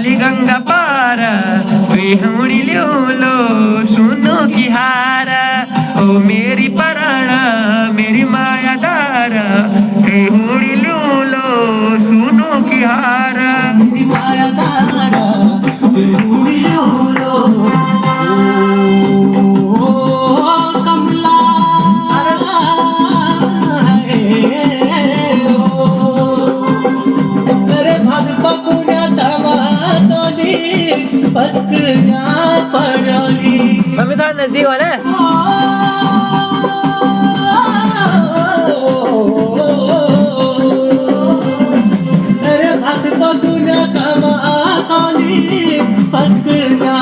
मेरी गंगा पार वे हुणी ल्योलो सुनो की हार ओ मेरी पराण मेरी मायादार हे हुणी ल्योलो सुनो की हार मेरी मायादार हे हुणी ल्योलो कमला मेरे भाग बकुण्या तवा तोली पस्कन्या पडली मम्मी थोड़ा नजदीक हो ना मेरे भाग बकुण्या तवा तोली पस्कन्या